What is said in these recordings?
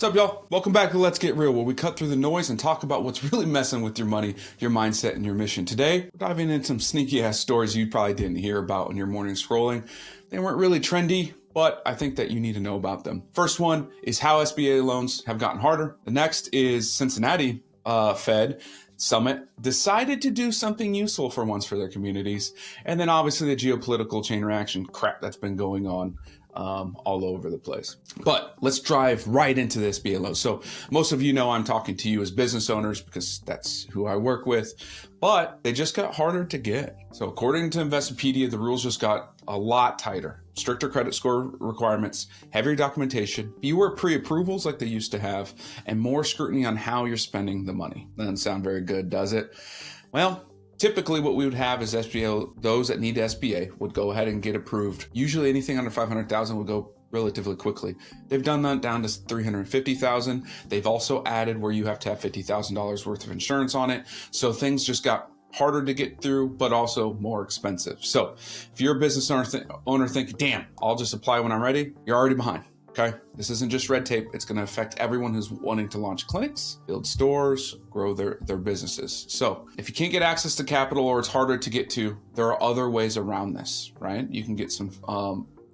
What's up, y'all? Welcome back to Let's Get Real, where we cut through the noise and talk about what's really messing with your money, your mindset, and your mission. Today, we're diving into some sneaky-ass stories you probably didn't hear about in your morning scrolling. They weren't really trendy, but I think that you need to know about them. First one is how SBA loans have gotten harder. The next is Cincinnati Fed Summit decided to do something useful for once for their communities. And then obviously the geopolitical chain reaction crap that's been going on all over the place. But let's drive right into the SBA loans. So most of you know I'm talking to you as business owners because that's who I work with, but they just got harder to get. So according to Investopedia, the rules just got a lot tighter. Stricter credit score requirements, heavier documentation, fewer pre-approvals like they used to have, and more scrutiny on how you're spending the money. Doesn't sound very good, does it? Well, typically what we would have is SBA, those that need SBA would go ahead and get approved. Usually anything under 500,000 would go relatively quickly. They've done that down to 350,000. They've also added where you have to have $50,000 worth of insurance on it. So things just got harder to get through, but also more expensive. So if you're a business owner thinking, damn, I'll just apply when I'm ready, you're already behind. Okay, this isn't just red tape. It's going to affect everyone who's wanting to launch clinics, build stores, grow their businesses. So if you can't get access to capital or it's harder to get to, there are other ways around this, right? You can get some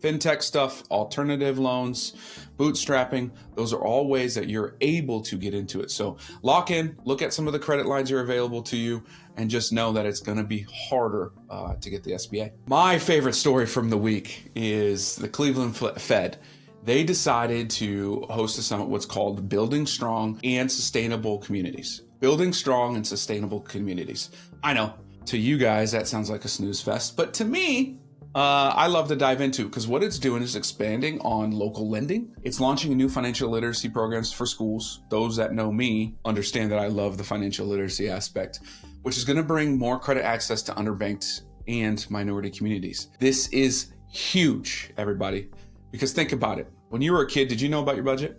fintech stuff, alternative loans, bootstrapping. Those are all ways that you're able to get into it. So lock in, look at some of the credit lines that are available to you, and just know that it's going to be harder to get the SBA. My favorite story from the week is the Cleveland Fed. They decided to host a summit, what's called Building Strong and Sustainable Communities. Building Strong and Sustainable Communities. I know, to you guys, that sounds like a snooze fest, but to me, I love to dive into because what it's doing is expanding on local lending. It's launching new financial literacy programs for schools. Those that know me understand that I love the financial literacy aspect, which is going to bring more credit access to underbanked and minority communities. This is huge, everybody. Because think about it. When you were a kid, did you know about your budget?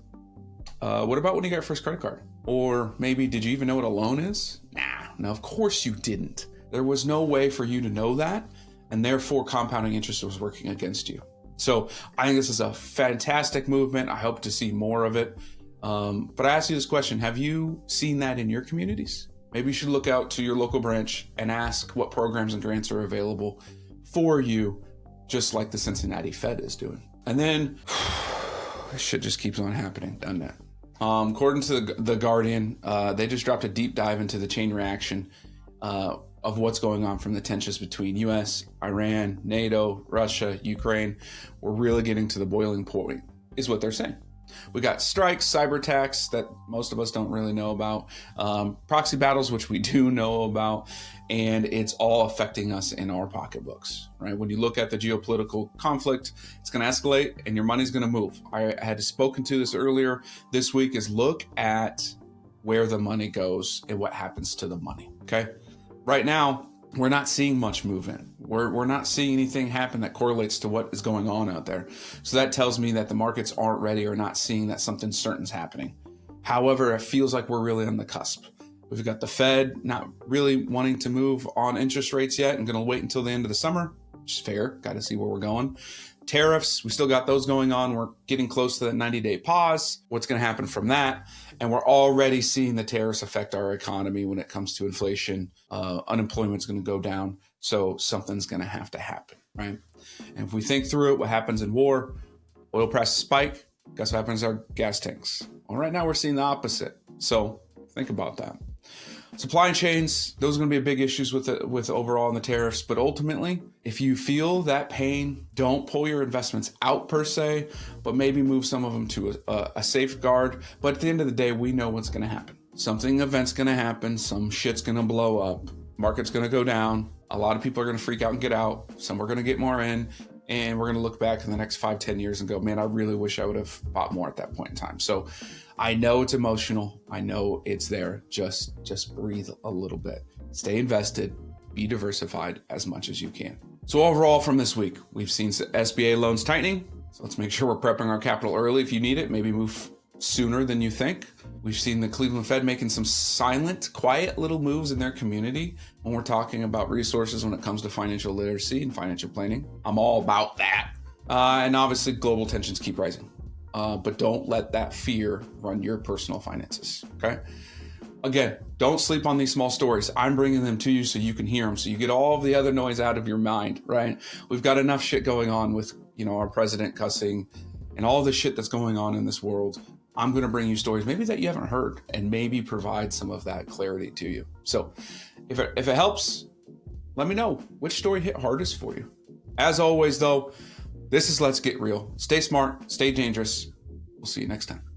What about when you got your first credit card? Or maybe did you even know what a loan is? No, of course you didn't. There was no way for you to know that, and therefore compounding interest was working against you. So I think this is a fantastic movement. I hope to see more of it. But I ask you this question, have you seen that in your communities? Maybe you should look out to your local branch and ask what programs and grants are available for you, just like the Cincinnati Fed is doing. And then this shit just keeps on happening, doesn't it? According to the Guardian, they just dropped a deep dive into the chain reaction of what's going on from the tensions between US, Iran, NATO, Russia, Ukraine. We're really getting to the boiling point, is what they're saying. We got strikes, cyberattacks that most of us don't really know about, proxy battles, which we do know about, and it's all affecting us in our pocketbooks, right? When you look at the geopolitical conflict, it's going to escalate and your money's going to move. I had spoken to this earlier this week, is look at where the money goes and what happens to the money, okay? Right now, we're not seeing much movement. We're not seeing anything happen that correlates to what is going on out there. So that tells me that the markets aren't ready or not seeing that something certain's happening. However, it feels like we're really on the cusp. We've got the Fed not really wanting to move on interest rates yet and going to wait until the end of the summer, which is fair. Got to see where we're going. Tariffs, we still got those going on. We're getting close to that 90-day pause. What's going to happen from that? And we're already seeing the tariffs affect our economy when it comes to inflation. Unemployment's going to go down. So something's going to have to happen, right? And if we think through it, what happens in war, oil prices spike. Guess what happens to our gas tanks? Well, right now we're seeing the opposite. So think about that. Supply chains, those are going to be big issues with overall in the tariffs. But ultimately, if you feel that pain, don't pull your investments out per se, but maybe move some of them to a safeguard. But at the end of the day, we know what's going to happen. Event's going to happen. Some shit's going to blow up. Market's going to go down. A lot of people are going to freak out and get out. Some are going to get more in. And we're going to look back in the next 5-10 years and go, man, I really wish I would have bought more at that point in time. So I know it's emotional. I know it's there. Just breathe a little bit. Stay invested. Be diversified as much as you can. So overall from this week, we've seen SBA loans tightening. So let's make sure we're prepping our capital early if you need it. Maybe move sooner than you think. We've seen the Cleveland Fed making some silent, quiet little moves in their community when we're talking about resources when it comes to financial literacy and financial planning. I'm all about that. And obviously global tensions keep rising. but don't let that fear run your personal finances, okay? Again, don't sleep on these small stories. I'm bringing them to you so you can hear them, so you get all of the other noise out of your mind, right? We've got enough shit going on with, our president cussing and all the shit that's going on in this world. I'm going to bring you stories maybe that you haven't heard and maybe provide some of that clarity to you. So if it helps, let me know which story hit hardest for you. As always, though, this is Let's Get Real. Stay smart, stay dangerous. We'll see you next time.